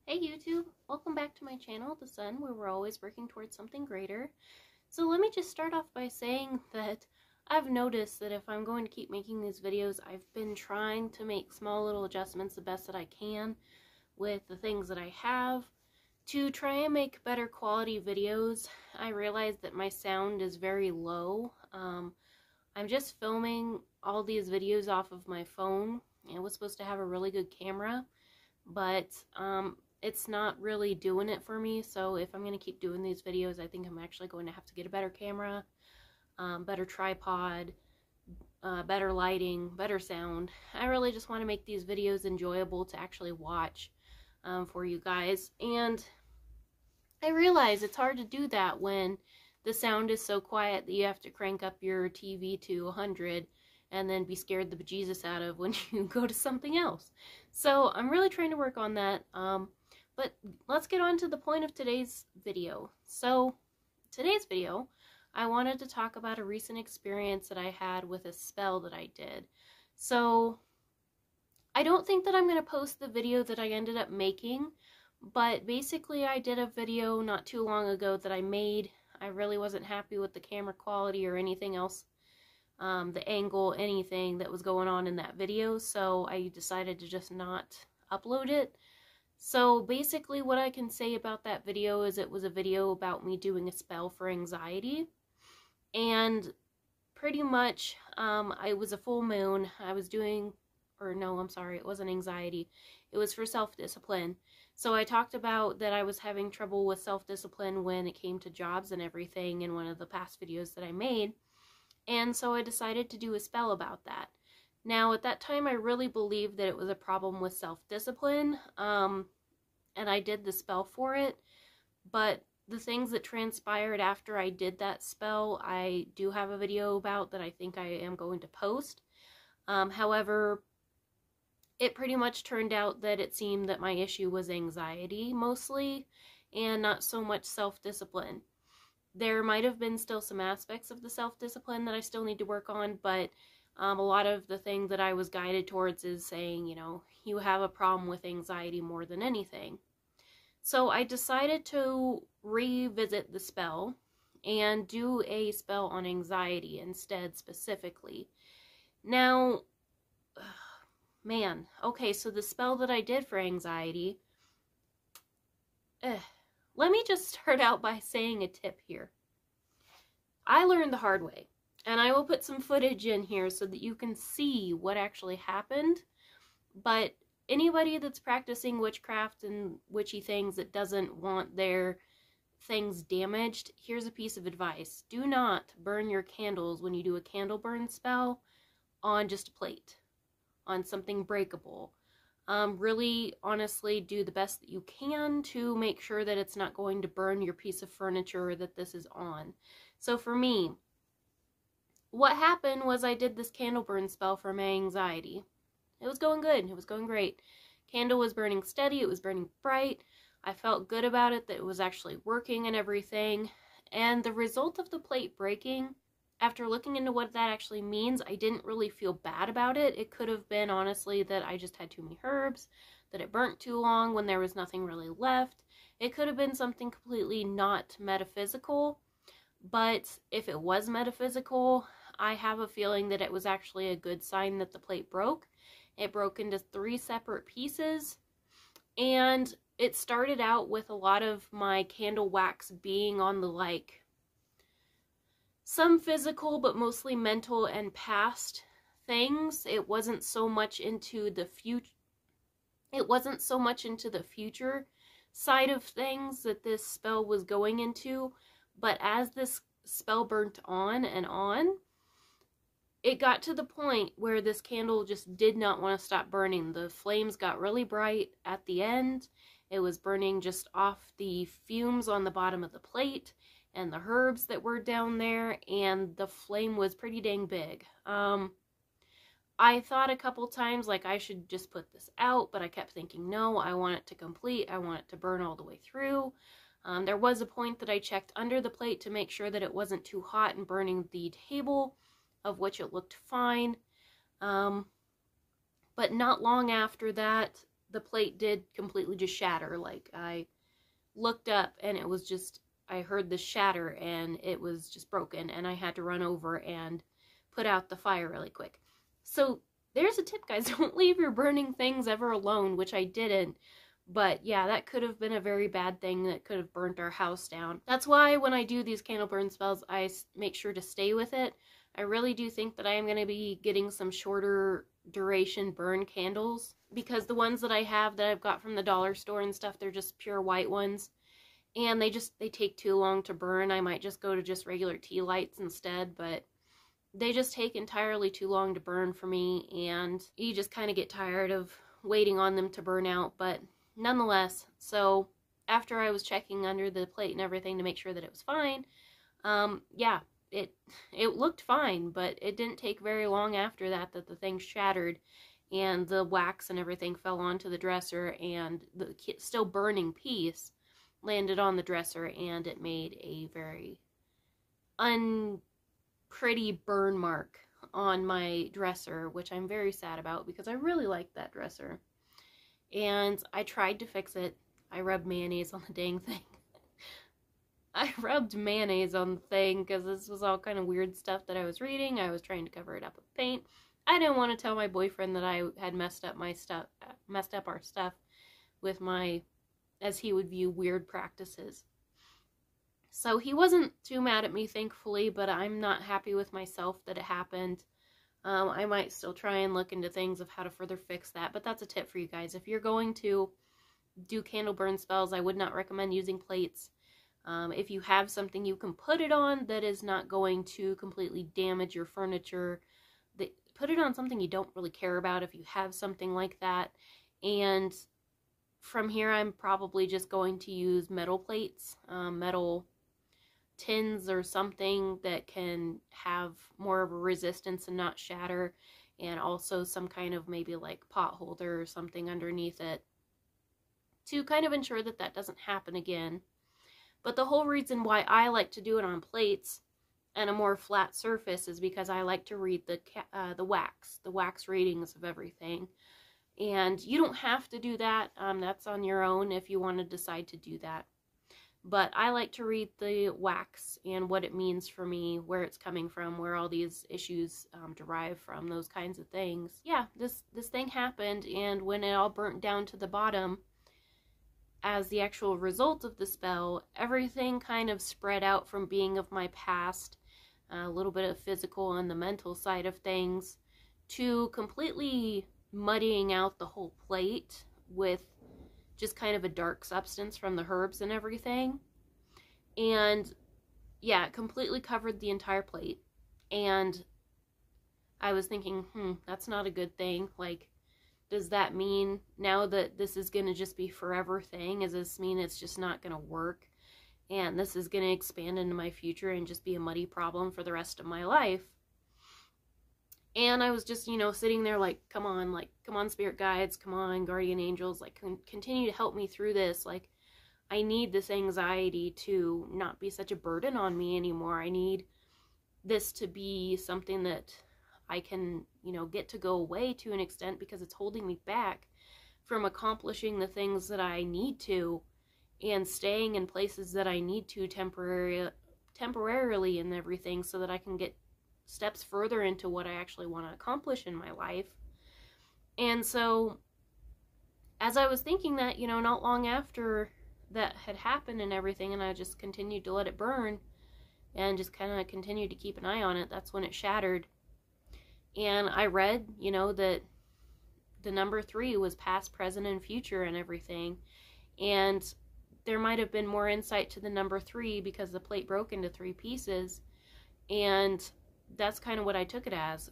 Hey YouTube, welcome back to my channel, The Sun, where we're always working towards something greater. So let me just start off by saying that I've noticed that if I'm going to keep making these videos, I've been trying to make small little adjustments the best that I can with the things that I have to try and make better quality videos. I realize that my sound is very low. I'm just filming all these videos off of my phone. It was supposed to have a really good camera, but it's not really doing it for me. So if I'm going to keep doing these videos, I think I'm actually going to have to get a better camera, better tripod, better lighting, better sound. I really just want to make these videos enjoyable to actually watch for you guys. And I realize it's hard to do that when the sound is so quiet that you have to crank up your TV to 100 and then be scared the bejesus out of when you go to something else. So I'm really trying to work on that. But let's get on to the point of today's video. So today's video, I wanted to talk about a recent experience that I had with a spell that I did. So I don't think that I'm going to post the video that I ended up making, but basically I did a video not too long ago that I made. I really wasn't happy with the camera quality or anything else, the angle, anything that was going on in that video, so I decided to just not upload it. So basically what I can say about that video is it was a video about me doing a spell for anxiety, and pretty much it was a full moon. I was doing, or no, I'm sorry, it wasn't anxiety, it was for self-discipline. So I talked about that I was having trouble with self-discipline when it came to jobs and everything in one of the past videos that I made, and so I decided to do a spell about that. Now, at that time, I really believed that it was a problem with self-discipline, and I did the spell for it, but the things that transpired after I did that spell, I do have a video about that I think I am going to post. However, it pretty much turned out that it seemed that my issue was anxiety, mostly, and not so much self-discipline. There might have been still some aspects of the self-discipline that I still need to work on, but a lot of the thing that I was guided towards is saying, you know, you have a problem with anxiety more than anything. So I decided to revisit the spell and do a spell on anxiety instead, specifically. Now, man, okay, so the spell that I did for anxiety, let me just start out by saying a tip here. I learned the hard way. And I will put some footage in here so that you can see what actually happened. But anybody that's practicing witchcraft and witchy things that doesn't want their things damaged, here's a piece of advice. Do not burn your candles when you do a candle burn spell on just a plate, on something breakable. Really, honestly, do the best that you can to make sure that it's not going to burn your piece of furniture that this is on. So for me, what happened was I did this candle burn spell for my anxiety. It was going good. It was going great. Candle was burning steady. It was burning bright. I felt good about it, that it was actually working and everything. And the result of the plate breaking, after looking into what that actually means, I didn't really feel bad about it. It could have been, honestly, that I just had too many herbs, that it burnt too long when there was nothing really left. It could have been something completely not metaphysical. But if it was metaphysical, I have a feeling that it was actually a good sign that the plate broke. It broke into 3 separate pieces, and it started out with a lot of my candle wax being on the, like, some physical but mostly mental and past things. It wasn't so much into the future. It wasn't so much into the future side of things that this spell was going into. But as this spell burnt on and on, it got to the point where this candle just did not want to stop burning. The flames got really bright at the end. It was burning just off the fumes on the bottom of the plate and the herbs that were down there, and the flame was pretty dang big. I thought a couple times, like, I should just put this out, but I kept thinking, no, I want it to complete. I want it to burn all the way through. There was a point that I checked under the plate to make sure that it wasn't too hot and burning the table, of which it looked fine. But not long after that, the plate did completely just shatter. Like, I looked up and it was just, I heard this shatter and it was just broken, and I had to run over and put out the fire really quick. So there's a tip, guys. Don't leave your burning things ever alone, which I didn't. But yeah, that could have been a very bad thing that could have burnt our house down. That's why when I do these candle burn spells, I make sure to stay with it. I really do think that I am going to be getting some shorter duration burn candles, because the ones that I have that I've got from the dollar store and stuff, they're just pure white ones. And they take too long to burn. I might just go to just regular tea lights instead, but they just take entirely too long to burn for me, and you just kind of get tired of waiting on them to burn out. But nonetheless, so after I was checking under the plate and everything to make sure that it was fine, yeah, it looked fine, but it didn't take very long after that the thing shattered, and the wax and everything fell onto the dresser, and the still burning piece landed on the dresser, and it made a very unpretty burn mark on my dresser, which I'm very sad about because I really liked that dresser. And I tried to fix it. I rubbed mayonnaise on the dang thing. I rubbed mayonnaise on the thing because this was all kind of weird stuff that I was reading. I was trying to cover it up with paint. I didn't want to tell my boyfriend that I had messed up our stuff with my, as he would view, weird practices. So he wasn't too mad at me, thankfully, but I'm not happy with myself that it happened. I might still try and look into things of how to further fix that, but that's a tip for you guys. If you're going to do candle burn spells, I would not recommend using plates. If you have something you can put it on that is not going to completely damage your furniture, put it on something you don't really care about if you have something like that. And from here, I'm probably just going to use metal plates, metal tins or something that can have more of a resistance and not shatter, and also some kind of maybe like pot holder or something underneath it to kind of ensure that that doesn't happen again. But the whole reason why I like to do it on plates and a more flat surface is because I like to read the wax ratings of everything. And you don't have to do that. That's on your own if you want to decide to do that. But I like to read the wax and what it means for me, where it's coming from, where all these issues derive from, those kinds of things. Yeah, this thing happened, and when it all burnt down to the bottom, as the actual result of the spell, everything kind of spread out from being of my past, a little bit of physical and the mental side of things, to completely muddying out the whole plate with just kind of a dark substance from the herbs and everything. And yeah, it completely covered the entire plate. And I was thinking, that's not a good thing. Like, does that mean now that this is going to just be forever thing? Does this mean it's just not going to work? And this is going to expand into my future and just be a muddy problem for the rest of my life? And I was just, sitting there like, come on, spirit guides, come on, guardian angels, like, continue to help me through this. Like, I need this anxiety to not be such a burden on me anymore. I need this to be something that I can, get to go away to an extent, because it's holding me back from accomplishing the things that I need to and staying in places that I need to temporarily and everything, so that I can get steps further into what I actually want to accomplish in my life. And so as I was thinking that, not long after that had happened and everything, and I just continued to let it burn and just kind of continued to keep an eye on it, that's when it shattered. And I read, that the number 3 was past, present, and future and everything. And there might have been more insight to the number 3 because the plate broke into 3 pieces. And that's kind of what I took it as.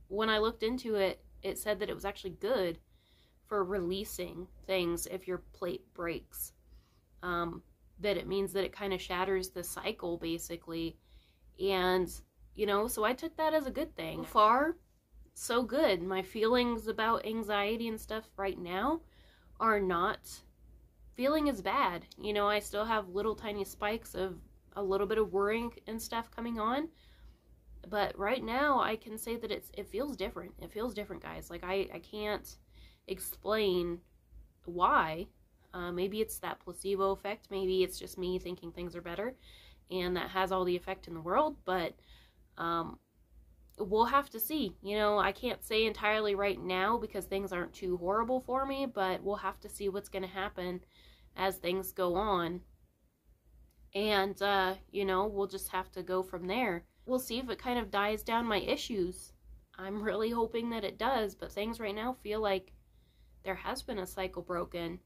When I looked into it, it said that it was actually good for releasing things if your plate breaks. That it means that it kind of shatters the cycle, basically. And, so I took that as a good thing. So far, so good. My feelings about anxiety and stuff right now are not feeling as bad. I still have little tiny spikes of a little bit of worrying and stuff coming on, but right now I can say that it feels different. It feels different, guys. Like, I can't explain why. Maybe it's that placebo effect. Maybe it's just me thinking things are better, and that has all the effect in the world, but we'll have to see. You know, I can't say entirely right now because things aren't too horrible for me, but we'll have to see what's going to happen as things go on. And, you know, we'll just have to go from there. We'll see if it kind of dies down my issues. I'm really hoping that it does, but things right now feel like there has been a cycle broken.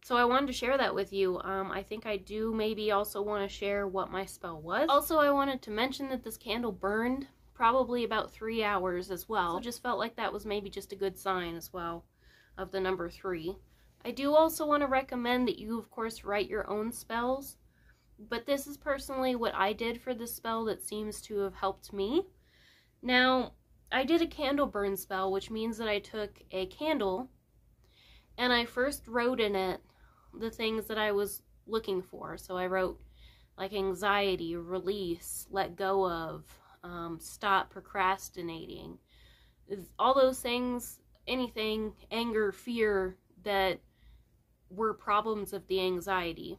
So I wanted to share that with you. I think I do maybe also want to share what my spell was. Also, I wanted to mention that this candle burned probably about 3 hours as well. So just felt like that was maybe just a good sign as well of the number 3. I do also want to recommend that you, of course, write your own spells. But this is personally what I did for this spell that seems to have helped me. Now, I did a candle burn spell, which means that I took a candle and I first wrote in it the things that I was looking for. So I wrote like anxiety, release, let go of, stop procrastinating. All those things, anything, anger, fear that were problems of the anxiety.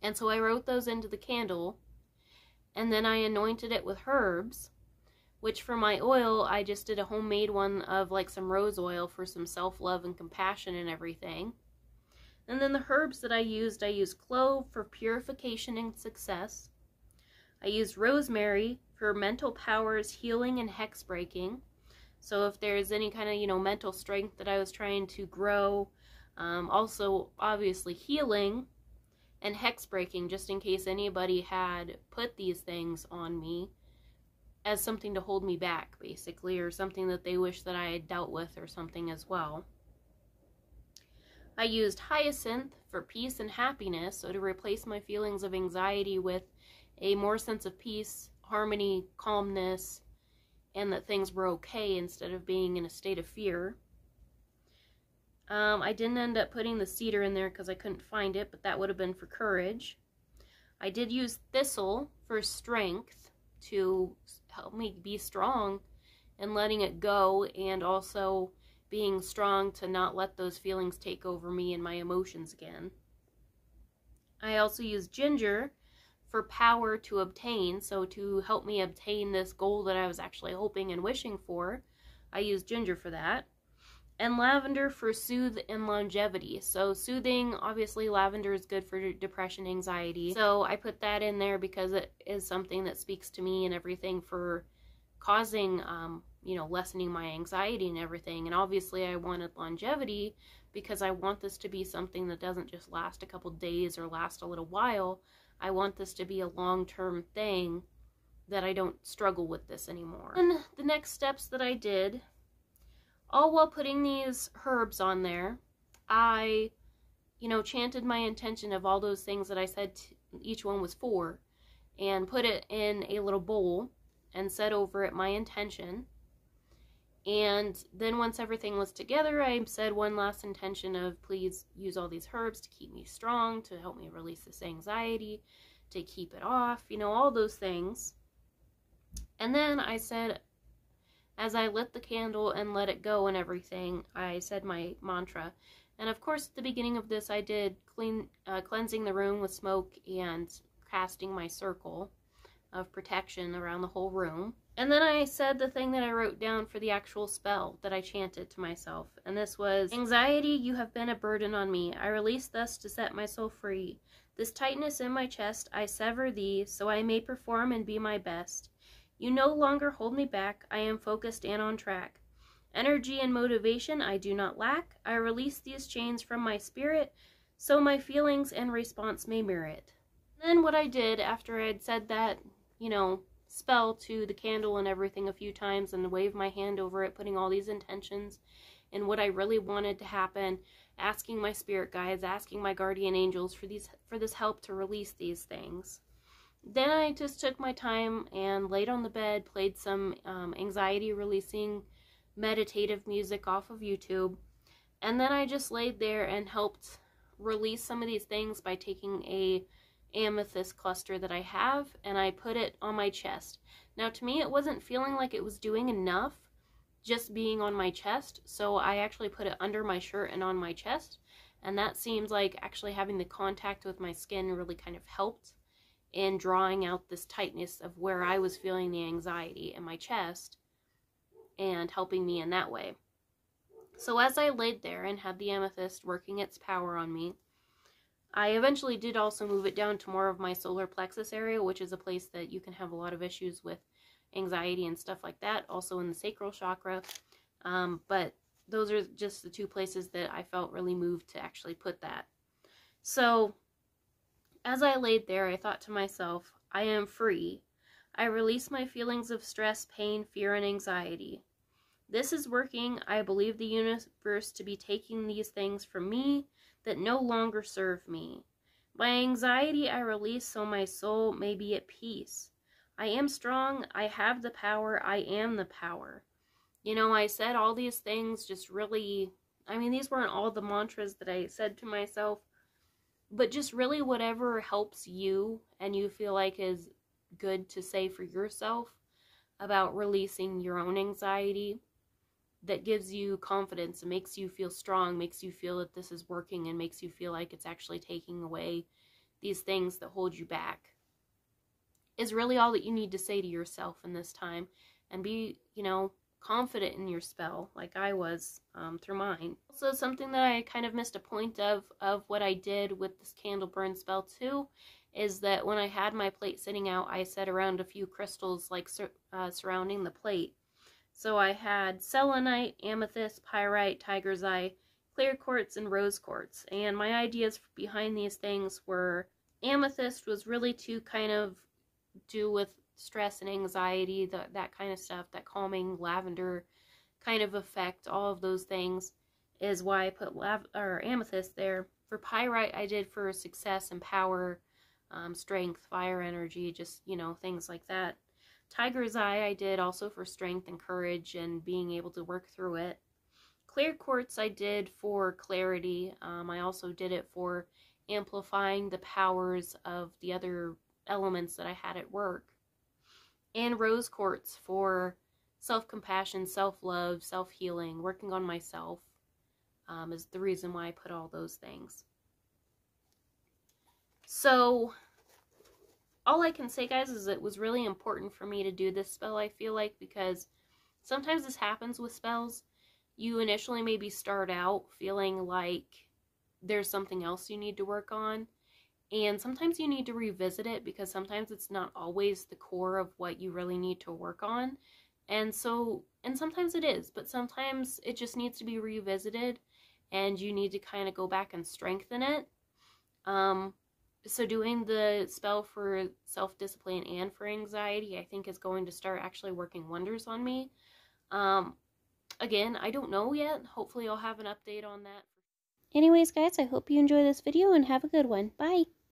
And so I wrote those into the candle, and then I anointed it with herbs, which for my oil, I just did a homemade one of like some rose oil for some self-love and compassion and everything. And then the herbs that I used clove for purification and success. I used rosemary for mental powers, healing, and hex breaking. So if there's any kind of, you know, mental strength that I was trying to grow, also obviously healing and hex breaking, just in case anybody had put these things on me as something to hold me back, basically, or something that they wish that I had dealt with or something as well. I used hyacinth for peace and happiness, so to replace my feelings of anxiety with a more sense of peace, harmony, calmness, and that things were okay instead of being in a state of fear. I didn't end up putting the cedar in there because I couldn't find it, but that would have been for courage. I did use thistle for strength to help me be strong and letting it go, and also being strong to not let those feelings take over me and my emotions again. I also used ginger for power to obtain, so to help me obtain this goal that I was actually hoping and wishing for. I used ginger for that. And lavender for soothe and longevity. So soothing, obviously lavender is good for depression, anxiety. So I put that in there because it is something that speaks to me and everything for causing, you know, lessening my anxiety and everything. And obviously I wanted longevity because I want this to be something that doesn't just last a couple days or last a little while. I want this to be a long-term thing, that I don't struggle with this anymore. And the next steps that I did, all while putting these herbs on there, I, you know, chanted my intention of all those things that I said each one was for, and put it in a little bowl and said over it my intention. And then once everything was together, I said one last intention of please use all these herbs to keep me strong, to help me release this anxiety, to keep it off, you know, all those things. And then I said, as I lit the candle and let it go and everything, I said my mantra. And of course, at the beginning of this, I did cleansing the room with smoke and casting my circle of protection around the whole room. And then I said the thing that I wrote down for the actual spell that I chanted to myself. And this was, anxiety, you have been a burden on me. I release thus to set my soul free. This tightness in my chest, I sever thee, so I may perform and be my best. You no longer hold me back, I am focused and on track. Energy and motivation I do not lack. I release these chains from my spirit, so my feelings and response may mirror it. Then what I did after I had said that, you know, spell to the candle and everything a few times and waved my hand over it, putting all these intentions and what I really wanted to happen, asking my spirit guides, asking my guardian angels for this help to release these things. Then I just took my time and laid on the bed, played some anxiety-releasing meditative music off of YouTube, and then I just laid there and helped release some of these things by taking a amethyst cluster that I have, and I put it on my chest. Now, to me, it wasn't feeling like it was doing enough, just being on my chest. So I actually put it under my shirt and on my chest. And that seems like actually having the contact with my skin really kind of helped in drawing out this tightness of where I was feeling the anxiety in my chest and helping me in that way. So as I laid there and had the amethyst working its power on me, I eventually did also move it down to more of my solar plexus area, which is a place that you can have a lot of issues with anxiety and stuff like that, also in the sacral chakra. But those are just the two places that I felt really moved to actually put that. So as I laid there, I thought to myself, I am free. I release my feelings of stress, pain, fear, and anxiety. This is working. I believe the universe to be taking these things from me that no longer serve me. My anxiety I release so my soul may be at peace. I am strong. I have the power. I am the power. You know, I said all these things just really, I mean, these weren't all the mantras that I said to myself, but just really whatever helps you and you feel like is good to say for yourself about releasing your own anxiety, that gives you confidence and makes you feel strong, makes you feel that this is working, and makes you feel like it's actually taking away these things that hold you back, is really all that you need to say to yourself in this time. And be, you know, confident in your spell like I was through mine. Also, something that I kind of missed a point of what I did with this candle burn spell too, is that when I had my plate sitting out, I set around a few crystals like surrounding the plate. So I had selenite, amethyst, pyrite, tiger's eye, clear quartz, and rose quartz. And my ideas behind these things were, amethyst was really to kind of do with stress and anxiety, that kind of stuff, that calming lavender kind of effect, all of those things is why I put amethyst there. For pyrite, I did for success and power, strength, fire energy, just, you know, things like that. Tiger's eye I did also for strength and courage and being able to work through it. Clear quartz I did for clarity. I also did it for amplifying the powers of the other elements that I had at work. And rose quartz for self-compassion, self-love, self-healing, working on myself, is the reason why I put all those things. So all I can say, guys, is it was really important for me to do this spell, I feel like, because sometimes this happens with spells. You initially maybe start out feeling like there's something else you need to work on, and sometimes you need to revisit it because sometimes it's not always the core of what you really need to work on. And sometimes it is, but sometimes it just needs to be revisited and you need to kind of go back and strengthen it. So doing the spell for self-discipline and for anxiety, I think is going to start actually working wonders on me. Again, I don't know yet. Hopefully I'll have an update on that. Anyways, guys, I hope you enjoy this video and have a good one. Bye!